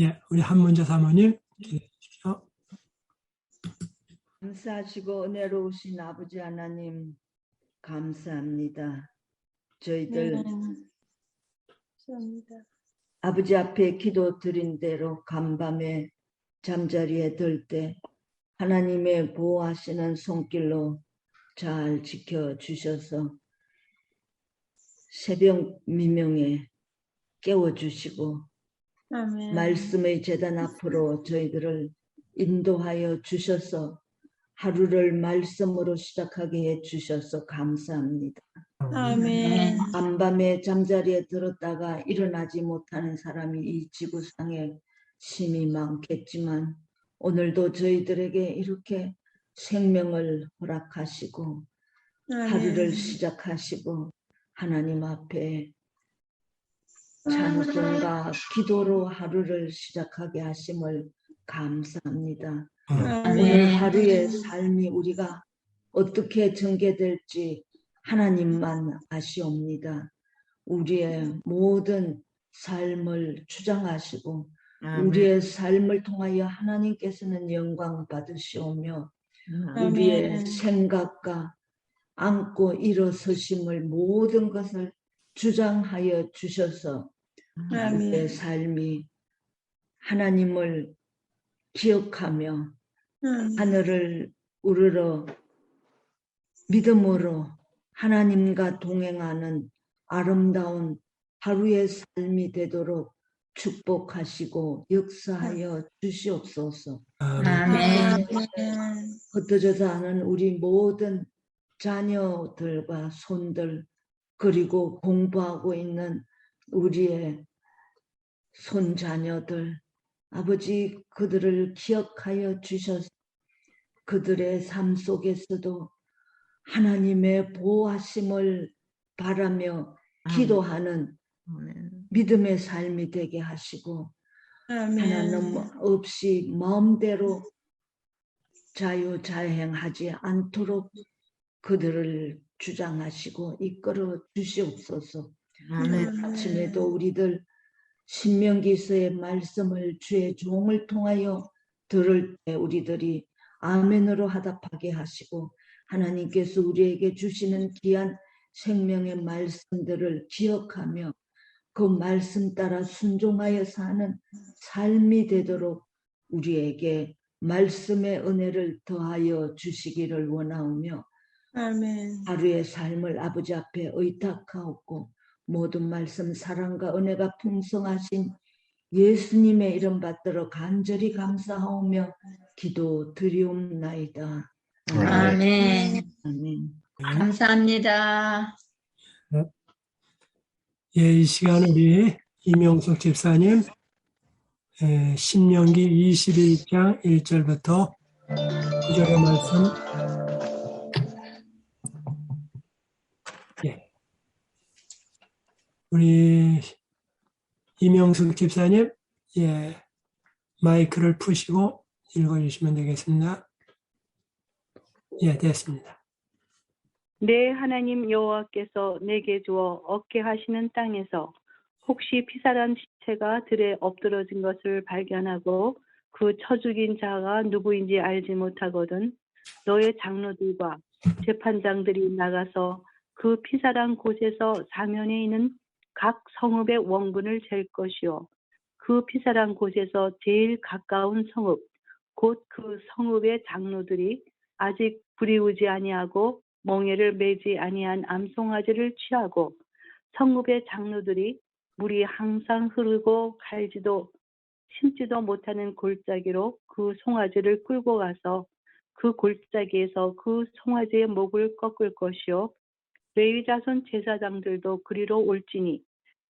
예, 우리 한문자 사모님 기도해 주십시오. 감사하시고 은혜로우신 아버지 하나님 감사합니다. 저희들 감사합니다. 아버지 앞에 기도 드린 대로 간밤에 잠자리에 들 때 하나님의 보호하시는 손길로 잘 지켜주셔서 새벽 미명에 깨워주시고 아멘. 말씀의 제단 앞으로 저희들을 인도하여 주셔서 하루를 말씀으로 시작하게 해주셔서 감사합니다. 아멘. 간밤에 잠자리에 들었다가 일어나지 못하는 사람이 이 지구상에 심히 많겠지만 오늘도 저희들에게 이렇게 생명을 허락하시고 하루를 시작하시고 하나님 앞에 찬송과 기도로 하루를 시작하게 하심을 감사합니다. 오늘 하루의 삶이 우리가 어떻게 전개될지 하나님만 아시옵니다. 우리의 모든 삶을 주장하시고 우리의 삶을 통하여 하나님께서는 영광 받으시오며 우리의 생각과 안고 일어서심을 모든 것을 주장하여 주셔서 우리의 삶이 하나님을 기억하며 하늘을 우러러 믿음으로 하나님과 동행하는 아름다운 하루의 삶이 되도록 축복하시고 역사하여 주시옵소서. 아멘. 흩어져서 하는 우리 모든 자녀들과 손들 그리고 공부하고 있는 우리의 손자녀들 아버지 그들을 기억하여 주셔서 그들의 삶 속에서도 하나님의 보호하심을 바라며 기도하는 믿음의 삶이 되게 하시고 하나님 없이 마음대로 자유자행하지 않도록 그들을 주장하시고 이끌어 주시옵소서. 아침에도 우리들 신명기서의 말씀을 주의 종을 통하여 들을 때 우리들이 아멘으로 화답하게 하시고 하나님께서 우리에게 주시는 귀한 생명의 말씀들을 기억하며 그 말씀 따라 순종하여 사는 삶이 되도록 우리에게 말씀의 은혜를 더하여 주시기를 원하오며 하루의 삶을 아버지 앞에 의탁하옵고 모든 말씀 사랑과 은혜가 풍성하신 예수님의 이름 받들어 간절히 감사하오며 기도 드리옵나이다. 아멘. 아멘. 감사합니다. 예, 이 시간 우리 이명숙 집사님 신명기 21장 1절부터 9절의 말씀 우리 이명숙 집사님 마이크를 푸시고 읽어주시면 되겠습니다. 됐습니다. 내 하나님 여호와께서 내게 주어 얻게 하시는 땅에서 혹시 피살한 시체가 들에 엎드러진 것을 발견하고 그 쳐 죽인 자가 누구인지 알지 못하거든 너의 장로들과 재판장들이 나가서 그 피살한 곳에서 사면에 있는 각 성읍의 원군을 잴 것이요 그 피살한 곳에서 제일 가까운 성읍 곧 그 성읍의 장로들이 아직 부리우지 아니하고 멍에를 매지 아니한 암송아지를 취하고 성읍의 장로들이 물이 항상 흐르고 갈지도 심지도 못하는 골짜기로 그 송아지를 끌고 가서 그 골짜기에서 그 송아지의 목을 꺾을 것이요 레위 자손 제사장들도 그리로 올지니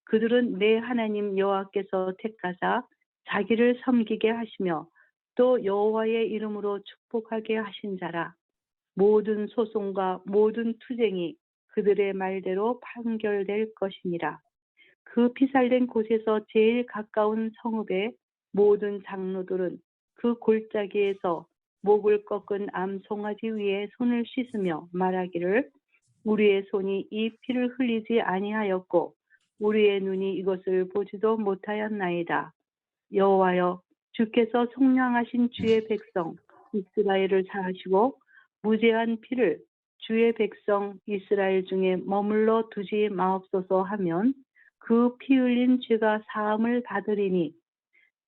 그들은 내 하나님 여호와께서 택하사 자기를 섬기게 하시며 또 여호와의 이름으로 축복하게 하신 자라. 모든 소송과 모든 투쟁이 그들의 말대로 판결될 것이니라. 그 피살된 곳에서 제일 가까운 성읍의 모든 장로들은 그 골짜기에서 목을 꺾은 암송아지 위에 손을 씻으며 말하기를 우리의 손이 이 피를 흘리지 아니하였고 우리의 눈이 이것을 보지도 못하였나이다. 여호와여, 주께서 속량하신 주의 백성 이스라엘을 사하시고 무죄한 피를 주의 백성 이스라엘 중에 머물러 두지 마옵소서 하면 그 피 흘린 죄가 사함을 받으리니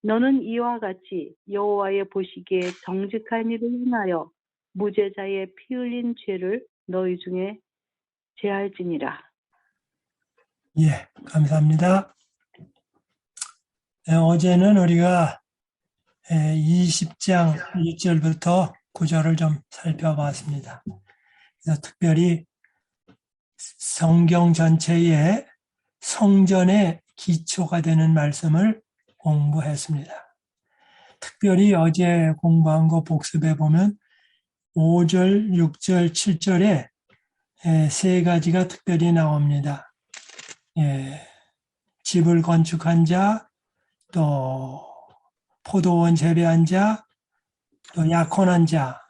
너는 이와 같이 여호와의 보시기에 정직한 일을 행하여 무죄자의 피 흘린 죄를 너희 중에 제할지니라. 예, 감사합니다. 어제는 우리가 20장 1절부터 9절을 좀 살펴봤습니다. 그래서 특별히 성경 전체의 성전의 기초가 되는 말씀을 공부했습니다. 특별히 어제 공부한 거 복습해 보면 5절, 6절, 7절에 세 가지가 특별히 나옵니다. 집을 건축한 자, 또 포도원 재배한 자, 또 약혼한 자,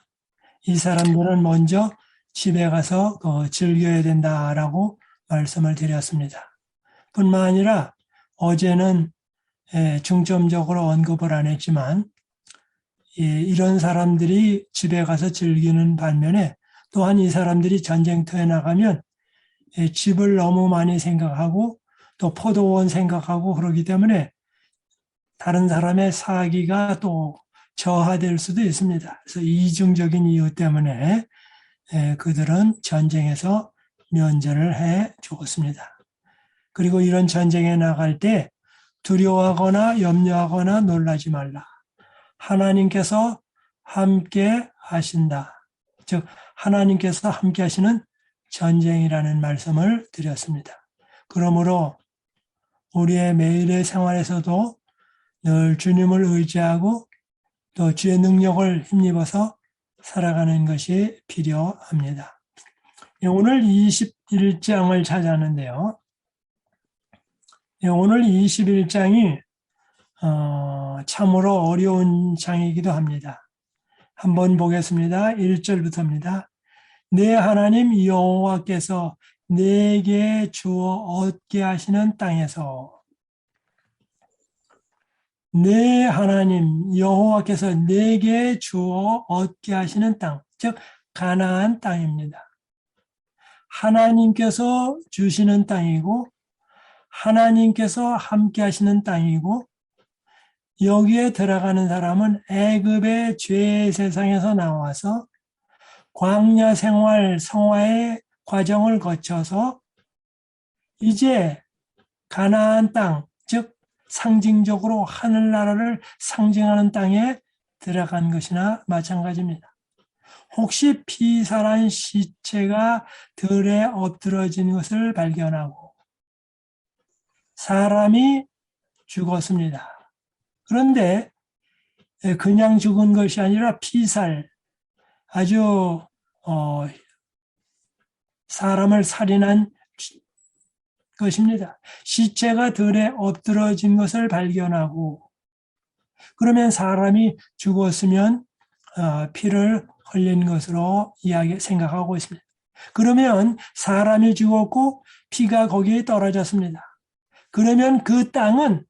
이 사람들은 먼저 집에 가서 즐겨야 된다라고 말씀을 드렸습니다. 뿐만 아니라 어제는 중점적으로 언급을 안 했지만 이런 사람들이 집에 가서 즐기는 반면에 또한 이 사람들이 전쟁터에 나가면 집을 너무 많이 생각하고 또 포도원 생각하고 그러기 때문에 다른 사람의 사기가 또 저하될 수도 있습니다. 그래서 이중적인 이유 때문에 그들은 전쟁에서 면제를 해 주었습니다. 그리고 이런 전쟁에 나갈 때 두려워하거나 염려하거나 놀라지 말라. 하나님께서 함께 하신다. 즉 하나님께서 함께 하시는 전쟁이라는 말씀을 드렸습니다. 그러므로 우리의 매일의 생활에서도 늘 주님을 의지하고 또 주의 능력을 힘입어서 살아가는 것이 필요합니다. 오늘 21장을 찾았는데요. 오늘 21장이 참으로 어려운 장이기도 합니다. 한번 보겠습니다. 1절부터입니다. 내 하나님 여호와께서 내게 주어 얻게 하시는 땅에서 내 하나님 여호와께서 내게 주어 얻게 하시는 땅, 즉 가나안 땅입니다. 하나님께서 주시는 땅이고 하나님께서 함께 하시는 땅이고 여기에 들어가는 사람은 애굽의 죄 세상에서 나와서 광야 생활 성화의 과정을 거쳐서 이제 가나안 땅, 즉 상징적으로 하늘나라를 상징하는 땅에 들어간 것이나 마찬가지입니다. 혹시 피살한 시체가 들에 엎드러진 것을 발견하고 사람이 죽었습니다. 그런데 그냥 죽은 것이 아니라 피살, 아주 사람을 살인한 것입니다. 시체가 들에 엎드러진 것을 발견하고 그러면 사람이 죽었으면 피를 흘린 것으로 생각하고 있습니다. 그러면 사람이 죽었고 피가 거기에 떨어졌습니다. 그러면 그 땅은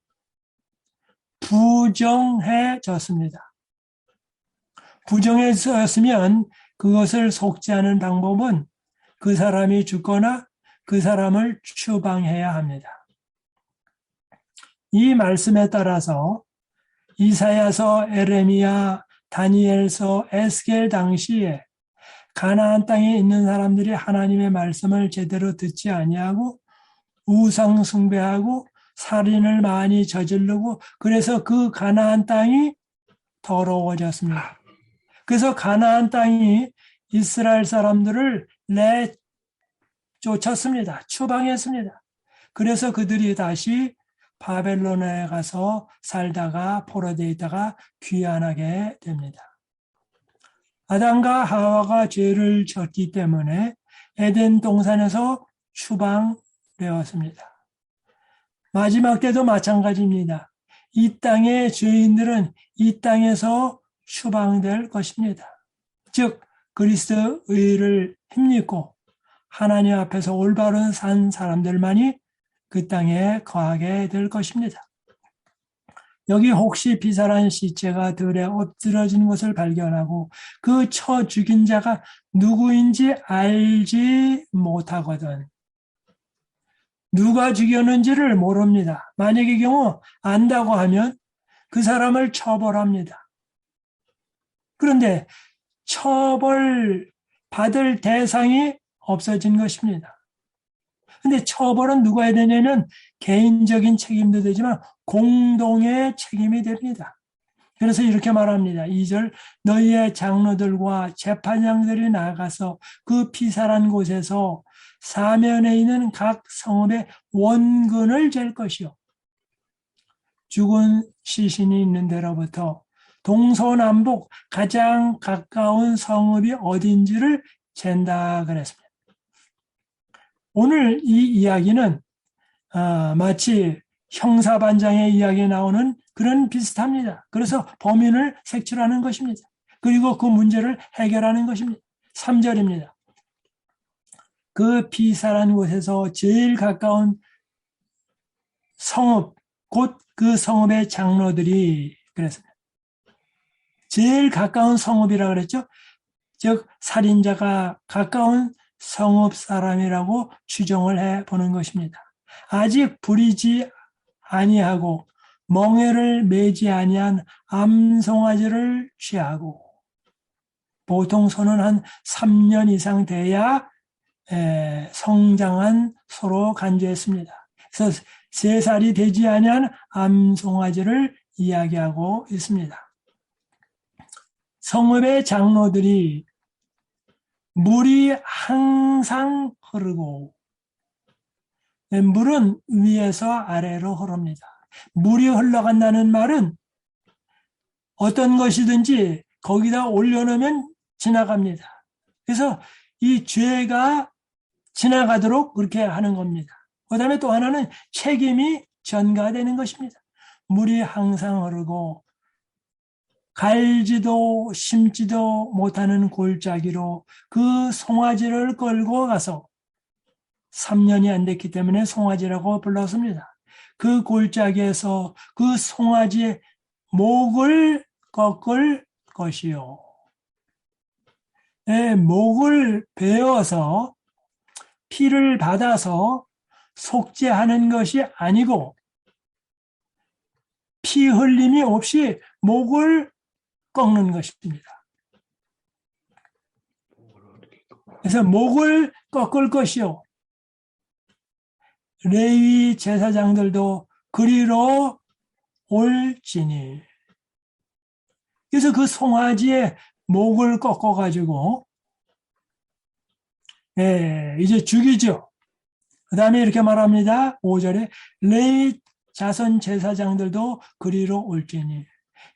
부정해졌습니다. 부정해졌으면 그것을 속죄하는 방법은 그 사람이 죽거나 그 사람을 추방해야 합니다. 이 말씀에 따라서 이사야서, 에레미야, 다니엘서, 에스겔 당시에 가나안 땅에 있는 사람들이 하나님의 말씀을 제대로 듣지 아니하고 우상 숭배하고 살인을 많이 저지르고 그래서 그 가나안 땅이 더러워졌습니다. 그래서 가나안 땅이 이스라엘 사람들을 내쫓았습니다. 추방했습니다. 그래서 그들이 다시 바벨론에 가서 살다가 포로되어 있다가 귀환하게 됩니다. 아담과 하와가 죄를 졌기 때문에 에덴 동산에서 추방되었습니다. 마지막 때도 마찬가지입니다. 이 땅의 죄인들은 이 땅에서 추방될 것입니다. 즉 그리스도 의를 힘입고 하나님 앞에서 올바른 산 사람들만이 그 땅에 거하게 될 것입니다. 여기 혹시 피살한 시체가 들에 엎드러진 것을 발견하고 그 쳐 죽인 자가 누구인지 알지 못하거든. 누가 죽였는지를 모릅니다. 만약의 경우 안다고 하면 그 사람을 처벌합니다. 그런데 처벌 받을 대상이 없어진 것입니다. 근데 처벌은 누가 해야 되냐면 개인적인 책임도 되지만 공동의 책임이 됩니다. 그래서 이렇게 말합니다. 2절 너희의 장로들과 재판장들이 나가서 그 피살한 곳에서 사면에 있는 각 성읍의 원근을 잴 것이요. 죽은 시신이 있는 데로부터 동서남북 가장 가까운 성읍이 어딘지를 잰다 그랬습니다. 오늘 이 이야기는 마치 형사반장의 이야기에 나오는 그런 비슷합니다. 그래서 범인을 색출하는 것입니다. 그리고 그 문제를 해결하는 것입니다. 3절입니다. 그 피살한 곳에서 제일 가까운 성읍, 곧 그 성읍의 장로들이 그랬습니다. 제일 가까운 성읍이라고 그랬죠. 즉 살인자가 가까운 성읍 사람이라고 추정을 해보는 것입니다. 아직 부리지 아니하고 멍에를 매지 아니한 암송아지를 취하고 보통 소는 한 3년 이상 돼야 성장한 소로 간주했습니다. 그래서 3살이 되지 아니한 암송아지를 이야기하고 있습니다. 성읍의 장로들이 물이 항상 흐르고 물은 위에서 아래로 흐릅니다. 물이 흘러간다는 말은 어떤 것이든지 거기다 올려놓으면 지나갑니다. 그래서 이 죄가 지나가도록 그렇게 하는 겁니다. 그 다음에 또 하나는 책임이 전가되는 것입니다. 물이 항상 흐르고 갈지도 심지도 못하는 골짜기로 그 송아지를 끌고 가서 3년이 안 됐기 때문에 송아지라고 불렀습니다. 그 골짜기에서 그 송아지의 목을 꺾을 것이요. 목을 베어서 피를 받아서 속죄하는 것이 아니고 피 흘림이 없이 목을 꺾는 것입니다. 그래서 목을 꺾을 것이요. 레위 제사장들도 그리로 올지니. 그래서 그 송아지의 목을 꺾어가지고 이제 죽이죠. 그 다음에 이렇게 말합니다. 5절에 레위 자손 제사장들도 그리로 올지니.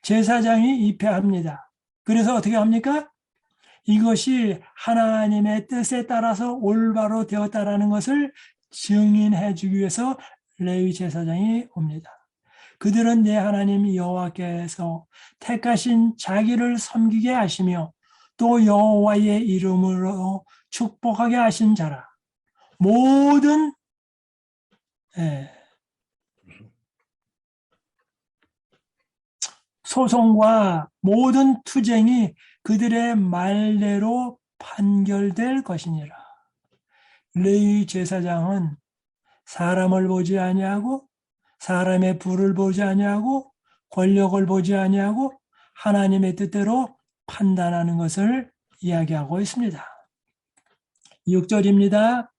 제사장이 입회합니다. 그래서 어떻게 합니까? 이것이 하나님의 뜻에 따라서 올바로 되었다라는 것을 증인해 주기 위해서 레위 제사장이 옵니다. 그들은 내 하나님 여호와께서 택하신 자기를 섬기게 하시며 또 여호와의 이름으로 축복하게 하신 자라. 모든 소송과 모든 투쟁이 그들의 말대로 판결될 것이니라. 레위 제사장은 사람을 보지 아니하고 사람의 부를 보지 아니하고 권력을 보지 아니하고 하나님의 뜻대로 판단하는 것을 이야기하고 있습니다. 6절입니다.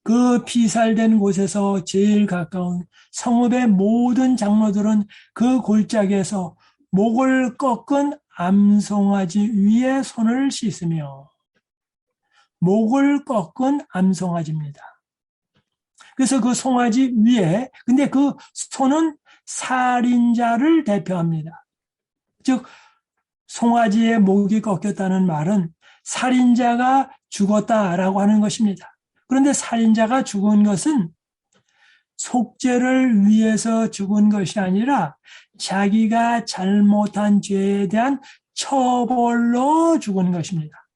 그 피살된 곳에서 제일 가까운 성읍의 모든 장로들은 그 골짜기에서 목을 꺾은 암송아지 위에 손을 씻으며 목을 꺾은 암송아지입니다. 그래서 그 송아지 위에 근데 그 손은 살인자를 대표합니다. 즉 송아지의 목이 꺾였다는 말은 살인자가 죽었다라고 하는 것입니다. 그런데 살인자가 죽은 것은 속죄를 위해서 죽은 것이 아니라 자기가 잘못한 죄에 대한 처벌로 죽은 것입니다.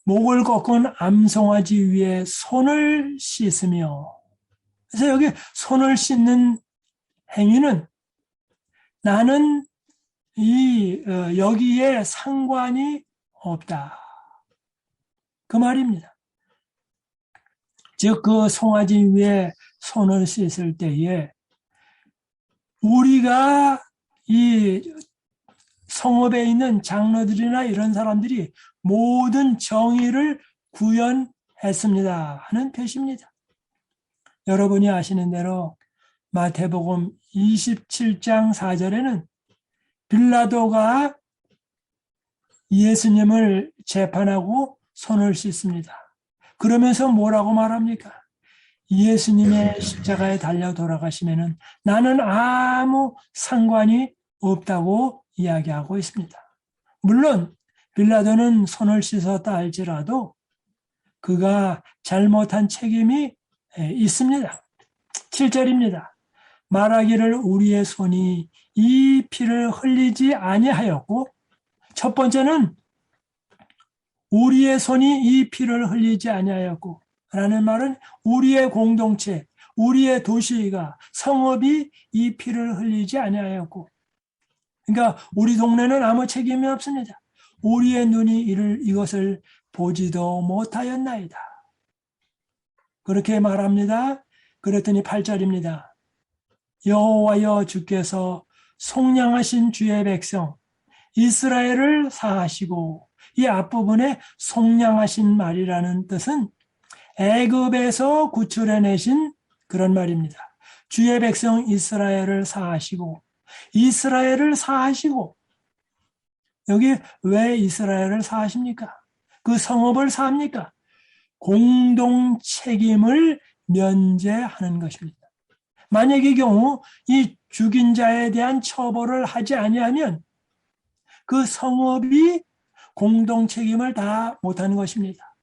목을 꺾은 암송아지 위에 손을 씻으며 그래서 여기 손을 씻는 행위는 나는 여기에 상관이 없다. 그 말입니다. 즉, 그 송아지 위에 손을 씻을 때에 우리가 이 성읍에 있는 장로들이나 이런 사람들이 모든 정의를 구현했습니다 하는 표시입니다. 여러분이 아시는 대로 마태복음 27장 4절에는 빌라도가 예수님을 재판하고 손을 씻습니다. 그러면서 뭐라고 말합니까? 예수님의 십자가에 달려 돌아가시면은 나는 아무 상관이 없다고 이야기하고 있습니다. 물론 빌라도는 손을 씻었다 할지라도 그가 잘못한 책임이 있습니다. 7절입니다. 말하기를 우리의 손이 이 피를 흘리지 아니하였고, 첫 번째는 우리의 손이 이 피를 흘리지 아니하였고 라는 말은 우리의 공동체, 우리의 도시가 성읍이 이 피를 흘리지 아니하였고, 그러니까 우리 동네는 아무 책임이 없습니다. 우리의 눈이 이것을 보지도 못하였나이다. 그렇게 말합니다. 그랬더니 8절입니다. 여호와여 주께서 속량하신 주의 백성 이스라엘을 사하시고, 이 앞부분에 속량하신 말이라는 뜻은 애굽에서 구출해내신 그런 말입니다. 주의 백성 이스라엘을 사하시고, 이스라엘을 사하시고, 여기 왜 이스라엘을 사하십니까? 그 성읍을 사합니까? 공동 책임을 면제하는 것입니다. 만약의 경우 이 죽인 자에 대한 처벌을 하지 아니하면 그 성읍이 공동 책임을 다 못하는 것입니다.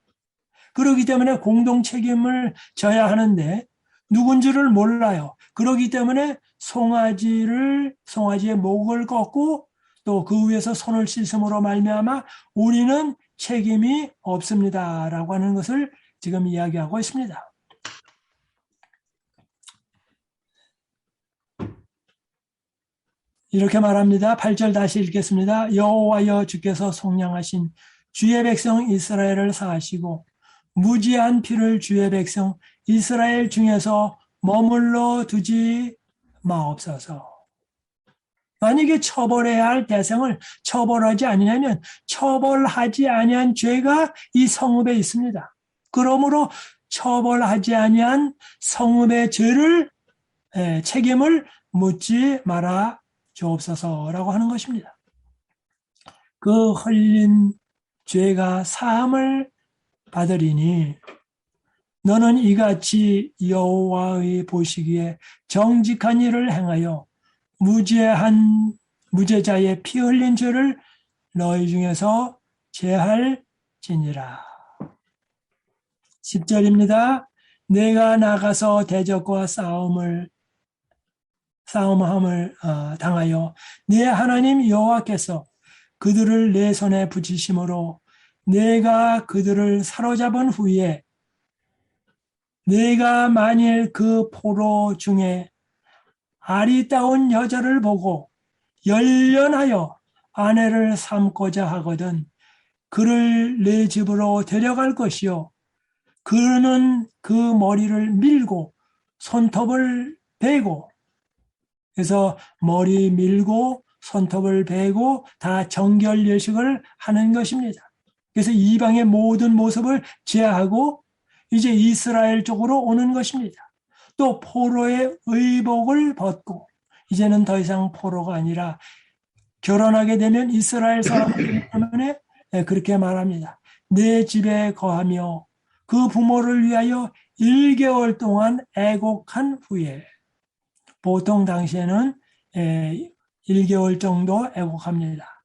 그렇기 때문에 공동 책임을 져야 하는데 누군지를 몰라요. 그렇기 때문에 송아지의 목을 꺾고 또 그 위에서 손을 씻음으로 말미암아 우리는 책임이 없습니다라고 하는 것을 지금 이야기하고 있습니다. 이렇게 말합니다. 8절 다시 읽겠습니다. 여호와여 주께서 속량하신 주의 백성 이스라엘을 사하시고 무지한 피를 주의 백성 이스라엘 중에서 머물러 두지 마옵소서. 만약에 처벌해야 할 대상을 처벌하지 아니하면 처벌하지 아니한 죄가 이 성읍에 있습니다. 그러므로 처벌하지 아니한 성읍의 죄를 책임을 묻지 마라 주옵소서라고 하는 것입니다. 그 흘린 죄가 사함을 받으리니 너는 이같이 여호와의 보시기에 정직한 일을 행하여 무죄자의 피 흘린 죄를 너희 중에서 제할지니라. 10절입니다. 내가 나가서 대적과 싸움함을 당하여 내 하나님 여호와께서 그들을 내 손에 붙이심으로 내가 그들을 사로잡은 후에 내가 만일 그 포로 중에 아리따운 여자를 보고 열련하여 아내를 삼고자 하거든 그를 내 집으로 데려갈 것이요 그는 그 머리를 밀고 손톱을 베고, 그래서 머리 밀고 손톱을 베고 다 정결 예식을 하는 것입니다. 그래서 이방의 모든 모습을 제하고 이제 이스라엘 쪽으로 오는 것입니다. 또 포로의 의복을 벗고 이제는 더 이상 포로가 아니라 결혼하게 되면 이스라엘 사람이기 때문에 그렇게 말합니다. 내 집에 거하며 그 부모를 위하여 1개월 동안 애곡한 후에, 보통 당시에는 1개월 정도 애곡합니다.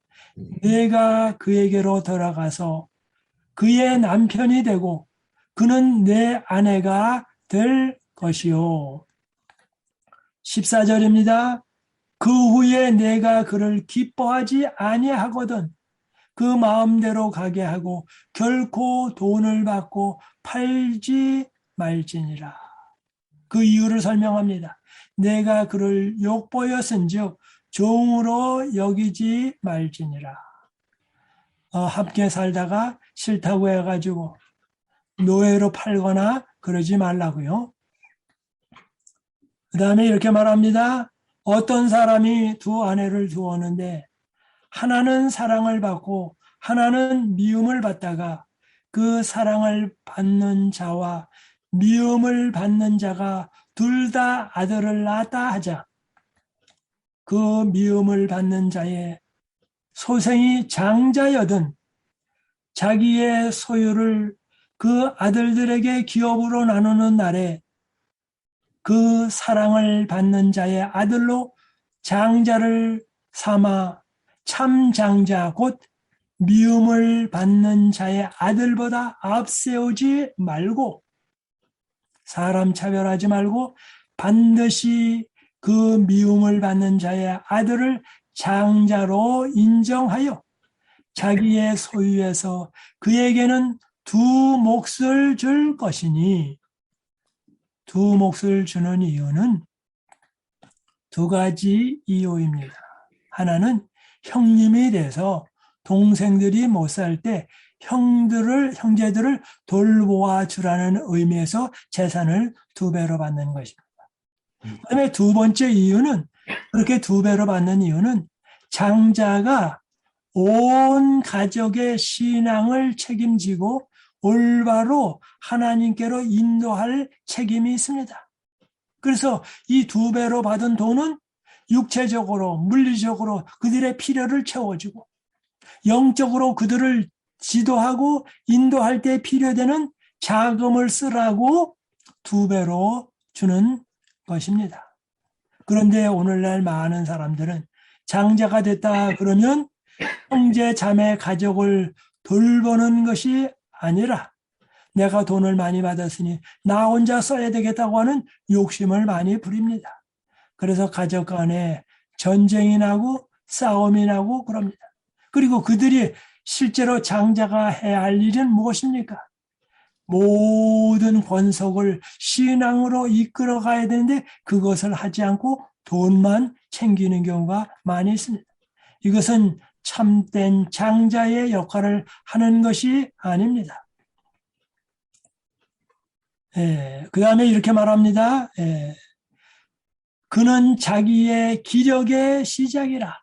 내가 그에게로 돌아가서 그의 남편이 되고 그는 내 아내가 될 것이요. 14절입니다. 그 후에 내가 그를 기뻐하지 아니하거든 그 마음대로 가게 하고 결코 돈을 받고 팔지 말지니라. 그 이유를 설명합니다. 내가 그를 욕보였은즉 종으로 여기지 말지니라. 함께 살다가 싫다고 해가지고 노예로 팔거나 그러지 말라고요. 그 다음에 이렇게 말합니다. 어떤 사람이 두 아내를 두었는데 하나는 사랑을 받고 하나는 미움을 받다가 그 사랑을 받는 자와 미움을 받는 자가 둘 다 아들을 낳았다 하자. 그 미움을 받는 자의 소생이 장자여든 자기의 소유를 그 아들들에게 기업으로 나누는 날에 그 사랑을 받는 자의 아들로 장자를 삼아 참 장자 곧 미움을 받는 자의 아들보다 앞세우지 말고 사람 차별하지 말고 반드시 그 미움을 받는 자의 아들을 장자로 인정하여 자기의 소유에서 그에게는 두 몫을 줄 것이니 두 몫을 주는 이유는 두 가지 이유입니다. 하나는 형님이 돼서 동생들이 못 살 때 형제들을 돌보아 주라는 의미에서 재산을 2배로 받는 것입니다. 그다음에 두 번째 이유는 그렇게 2배로 받는 이유는 장자가 온 가족의 신앙을 책임지고 올바로 하나님께로 인도할 책임이 있습니다. 그래서 이 2배로 받은 돈은 육체적으로 물리적으로 그들의 필요를 채워주고 영적으로 그들을 지도하고 인도할 때 필요되는 자금을 쓰라고 2배로 주는 것입니다. 그런데 오늘날 많은 사람들은 장자가 됐다 그러면 형제 자매 가족을 돌보는 것이 아니라 내가 돈을 많이 받았으니 나 혼자 써야 되겠다고 하는 욕심을 많이 부립니다. 그래서 가족 간에 전쟁이 나고 싸움이 나고 그럽니다. 그리고 그들이 실제로 장자가 해야 할 일은 무엇입니까? 모든 권속을 신앙으로 이끌어 가야 되는데 그것을 하지 않고 돈만 챙기는 경우가 많이 있습니다. 이것은 참된 장자의 역할을 하는 것이 아닙니다. 그 다음에 이렇게 말합니다. 그는 자기의 기력의 시작이라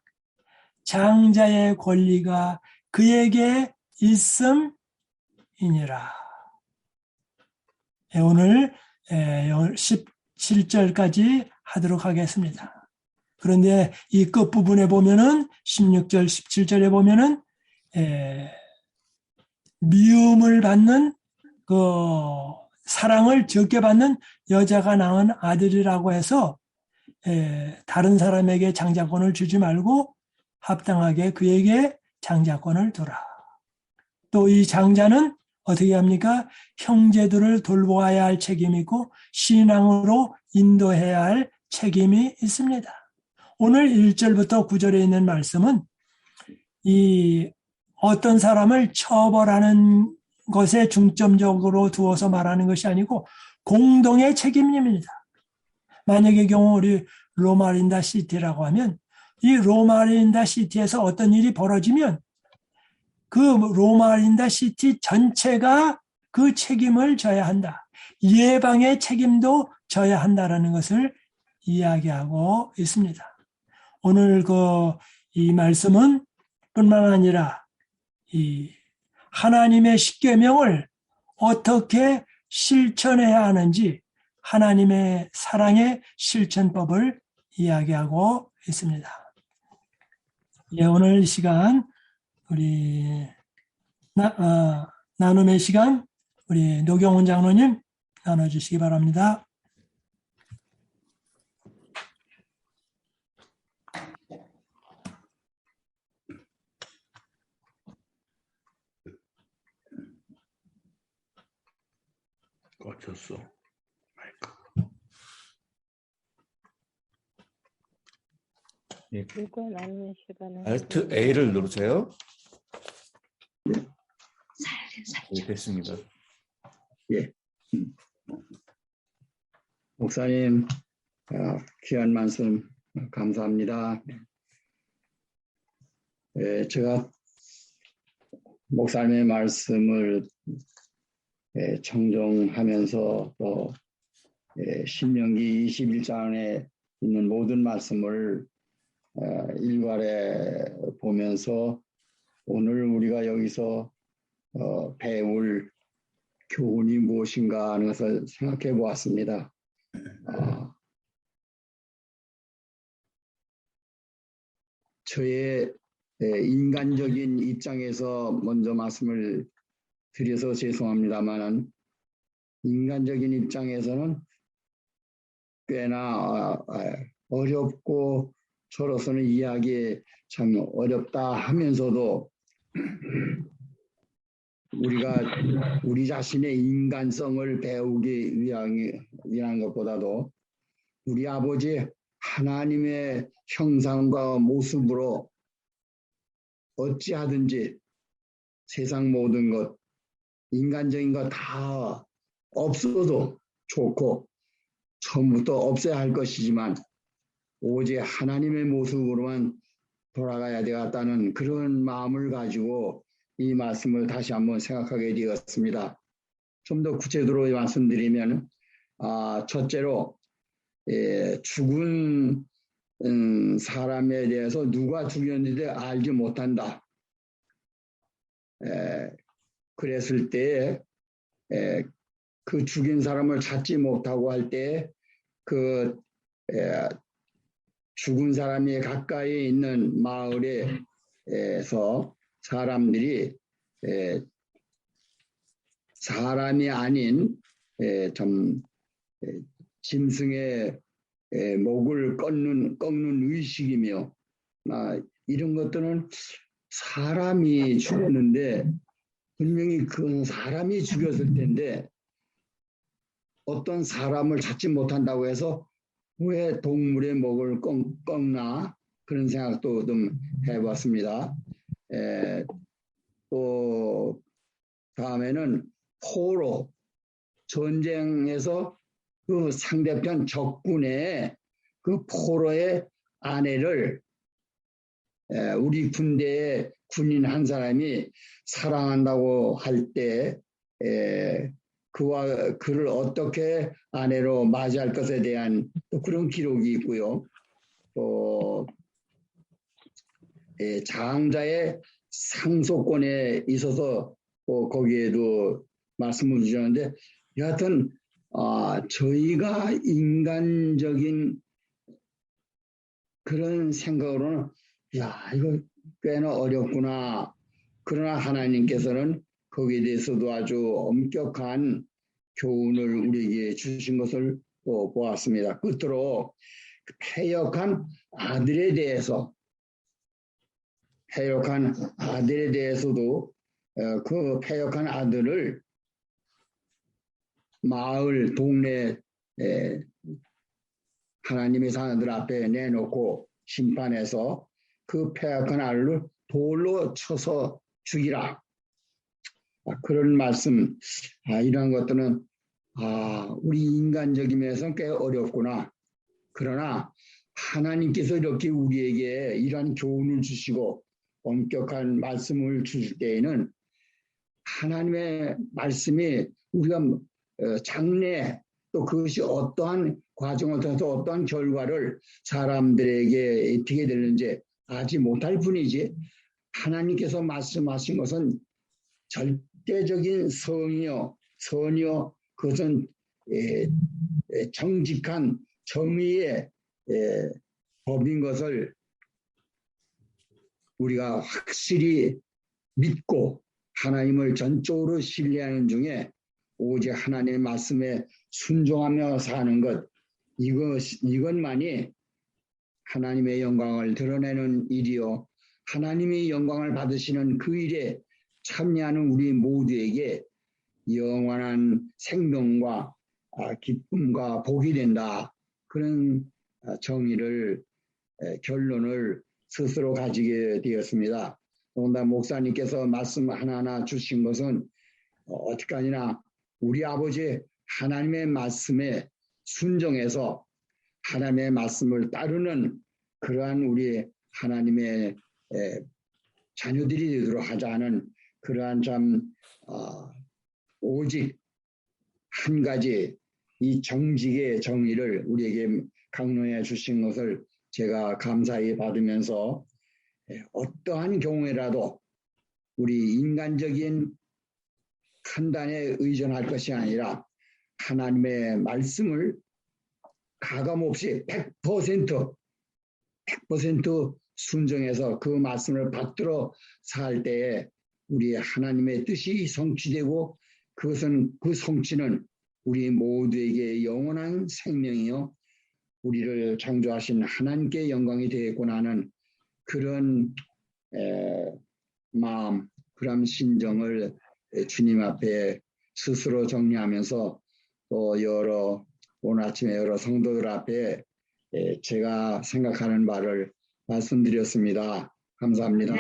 장자의 권리가 그에게 있음이니라. 오늘 17절까지 하도록 하겠습니다. 그런데 이 끝부분에 보면은 16절, 17절에 보면은 미움을 받는 그 사랑을 적게 받는 여자가 낳은 아들이라고 해서 다른 사람에게 장자권을 주지 말고 합당하게 그에게 장자권을 두라. 또 이 장자는 어떻게 합니까? 형제들을 돌보아야 할 책임이 있고 신앙으로 인도해야 할 책임이 있습니다. 오늘 1절부터 9절에 있는 말씀은 이 어떤 사람을 처벌하는 것에 중점적으로 두어서 말하는 것이 아니고 공동의 책임입니다. 만약의 경우 우리 로마린다 시티라고 하면 이 로마린다 시티에서 어떤 일이 벌어지면 그 로마린다 시티 전체가 그 책임을 져야 한다. 예방의 책임도 져야 한다라는 것을 이야기하고 있습니다. 오늘 이 말씀은 뿐만 아니라 이 하나님의 십계명을 어떻게 실천해야 하는지 하나님의 사랑의 실천법을 이야기하고 있습니다. 오늘 시간 우리 나눔의 시간 우리 노경훈 장로님 나눠주시기 바랍니다. 꽂혔어. 마이크. 예. 이거 나누는 시간은 Alt A를 누르세요. 네, 됐습니다. 예. 목사님, 귀한 말씀 감사합니다. 제가 목사님의 말씀을 청정하면서 또 신명기 21장에 있는 모든 말씀을 일괄해 보면서 오늘 우리가 여기서 배울 교훈이 무엇인가 하는 것을 생각해 보았습니다. 저의 인간적인 입장에서 먼저 말씀을 드려서 죄송합니다만 인간적인 입장에서는 꽤나 어렵고 저로서는 이해하기 참 어렵다 하면서도 우리가 우리 자신의 인간성을 배우기 위한 것보다도 우리 아버지 하나님의 형상과 모습으로 어찌하든지 세상 모든 것, 인간적인 것 다 없어도 좋고 처음부터 없어야 할 것이지만 오직 하나님의 모습으로만 돌아가야 되겠다는 그런 마음을 가지고 이 말씀을 다시 한번 생각하게 되었습니다. 좀 더 구체적으로 말씀드리면 첫째로 죽은 사람에 대해서 누가 죽였는지 알지 못한다. 그랬을 때 그 죽인 사람을 찾지 못하고 할 때 그 죽은 사람이 가까이 있는 마을에서 사람들이 사람이 아닌 좀 짐승의 목을 꺾는 의식이며 이런 것들은 사람이 죽었는데 분명히 그건 사람이 죽였을 텐데 어떤 사람을 찾지 못한다고 해서 왜 동물의 목을 꺾나 그런 생각도 좀 해봤습니다. 또 다음에는 포로 전쟁에서 그 상대편 적군의 그 포로의 아내를 우리 군대의 군인 한 사람이 사랑한다고 할 때 그를 어떻게 아내로 맞이할 것에 대한 또 그런 기록이 있고요. 또 장자의 상속권에 있어서 거기에도 말씀을 주셨는데 여하튼 저희가 인간적인 그런 생각으로는 이거 꽤나 어렵구나. 그러나 하나님께서는 거기에 대해서도 아주 엄격한 교훈을 우리에게 주신 것을 보았습니다. 끝으로 패역한 아들에 대해서도 그 패역한 아들을 마을 동네 하나님의 사람들 앞에 내놓고 심판해서 그 패역한 아들을 돌로 쳐서 죽이라. 그런 말씀, 이런 것들은 우리 인간적인 면에서는 꽤 어렵구나. 그러나 하나님께서 이렇게 우리에게 이러한 교훈을 주시고 엄격한 말씀을 주실 때에는 하나님의 말씀이 우리가 장래 또 그것이 어떠한 과정을 통해서 어떠한 결과를 사람들에게 입히게 되는지 알지 못할 뿐이지 하나님께서 말씀하신 것은 절대적인 성이요 선이요 그것은 정직한 정의의 법인 것을 우리가 확실히 믿고 하나님을 전적으로 신뢰하는 중에 오직 하나님의 말씀에 순종하며 사는 것 이것만이 하나님의 영광을 드러내는 일이요 하나님의 영광을 받으시는 그 일에 참여하는 우리 모두에게 영원한 생명과 기쁨과 복이 된다. 그런 정의를 결론을 스스로 가지게 되었습니다. 더군다나 목사님께서 말씀 하나하나 주신 것은 어떻게하니나 우리 아버지 하나님의 말씀에 순종해서 하나님의 말씀을 따르는 그러한 우리 하나님의 자녀들이 되도록 하자는 그러한 참 오직 한 가지 이 정직의 정의를 우리에게 강론해 주신 것을 제가 감사히 받으면서 어떠한 경우에라도 우리 인간적인 판단에 의존할 것이 아니라 하나님의 말씀을 가감없이 100% 순종해서 그 말씀을 받들어 살 때에 우리 하나님의 뜻이 성취되고 그것은 그 성취는 우리 모두에게 영원한 생명이요 우리를 창조하신 하나님께 영광이 되겠구나 하는 그런 마음, 그런 심정을 주님 앞에 스스로 정리하면서 또 오늘 아침에 여러 성도들 앞에 제가 생각하는 바를 말씀드렸습니다. 감사합니다.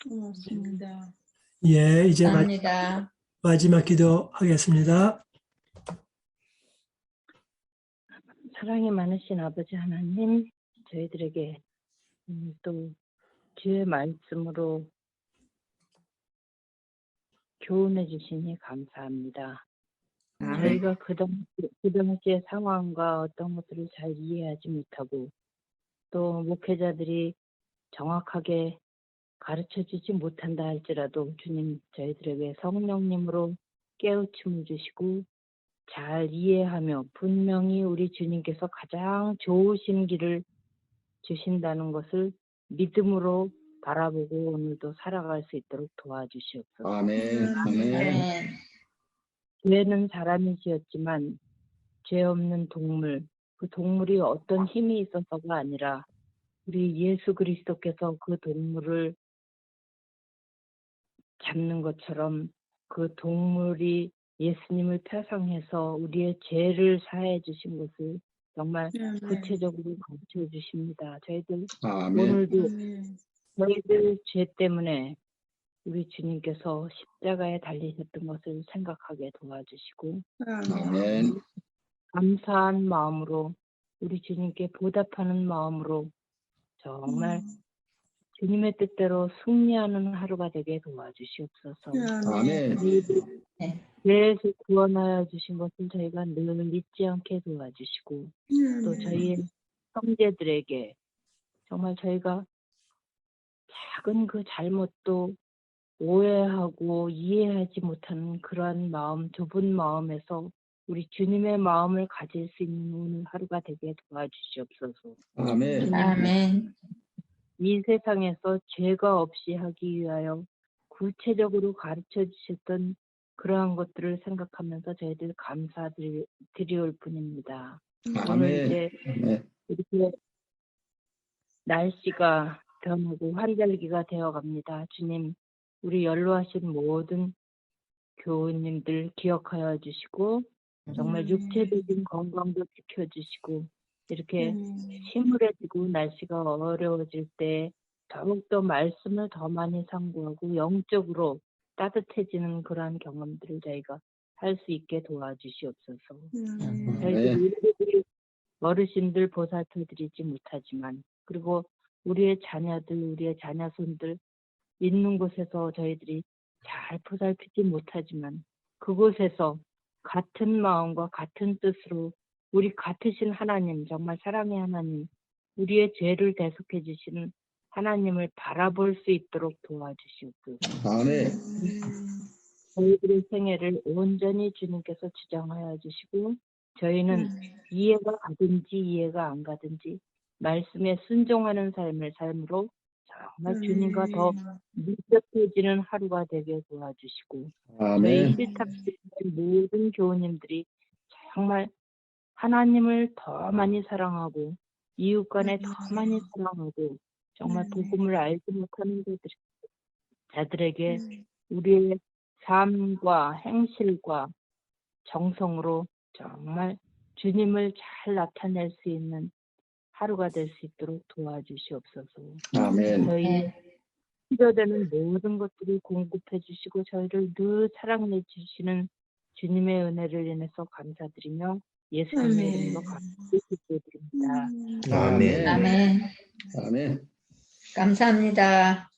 고맙습니다. 예, 이제 감사합니다. 마지막 기도하겠습니다. 사랑이 많으신 아버지 하나님, 저희들에게 또 주의 말씀으로 교훈해 주시니 감사합니다. 저희가 그 당시의 상황과 어떤 것들을 잘 이해하지 못하고 또 목회자들이 정확하게 가르쳐주지 못한다 할지라도 주님 저희들에게 성령님으로 깨우침을 주시고 잘 이해하며 분명히 우리 주님께서 가장 좋으신 길을 주신다는 것을 믿음으로 바라보고 오늘도 살아갈 수 있도록 도와주시옵소서. 아멘. 아멘. 죄는 사람이지었지만 죄 없는 동물, 그 동물이 어떤 힘이 있어서가 아니라 우리 예수 그리스도께서 그 동물을 잡는 것처럼 그 동물이 예수님을 표상해서 우리의 죄를 사해 주신 것을 정말 구체적으로 가르쳐 주십니다. 저희들 아멘. 오늘도 저희들 죄 때문에 우리 주님께서 십자가에 달리셨던 것을 생각하게 도와주시고 아멘. 감사한 마음으로 우리 주님께 보답하는 마음으로 정말 주님의 뜻대로 승리하는 하루가 되게 도와주시옵소서. 아멘. 죄에서 구원하여 주신 것을 저희가 늘 잊지 않게 도와주시고 또 저희의 형제들에게 정말 저희가 작은 그 잘못도 오해하고 이해하지 못하는 그러한 마음, 좁은 마음에서 우리 주님의 마음을 가질 수 있는 오늘 하루가 되게 도와주시옵소서. 아멘. 아멘. 이 세상에서 죄가 없이 하기 위하여 구체적으로 가르쳐 주셨던 그러한 것들을 생각하면서 저희들 감사드릴 뿐입니다. 오늘 이제 이렇게 날씨가 변하고 환절기가 되어갑니다. 주님, 우리 연로하신 모든 교우님들 기억하여 주시고 정말 육체적인 건강도 지켜주시고 이렇게 심울해지고 날씨가 어려워질 때 더욱더 말씀을 더 많이 상고하고 영적으로 따뜻해지는 그러한 경험들을 저희가 할 수 있게 도와주시옵소서. 저희들이 어르신들 보살펴드리지 못하지만 그리고 우리의 자녀들, 우리의 자녀손들 있는 곳에서 저희들이 잘 보살피지 못하지만 그곳에서 같은 마음과 같은 뜻으로 우리 같으신 하나님, 정말 사랑의 하나님, 우리의 죄를 대속해 주시는 하나님을 바라볼 수 있도록 도와주시옵소서. 아멘. 저희들의 생애를 온전히 주님께서 주장하여 주시고 저희는 이해가 가든지 이해가 안 가든지 말씀에 순종하는 삶으로 정말 주님과 더 밀접해지는 하루가 되게 도와주시고 저희 힐탑 모든 교우님들이 정말 하나님을 더 많이 사랑하고 이웃 간에 더 많이 사랑하고 정말 복음을 알지 못하는 자들에게 우리의 삶과 행실과 정성으로 정말 주님을 잘 나타낼 수 있는 하루가 될 수 있도록 도와주시옵소서. 아멘. 저희 필요되는 모든 것들을 공급해 주시고 저희를 늘 사랑해 주시는 주님의 은혜를 인해서 감사드리며 예수님의 이름으로 감사드립니다. 아멘. 아멘. 아멘. 감사합니다.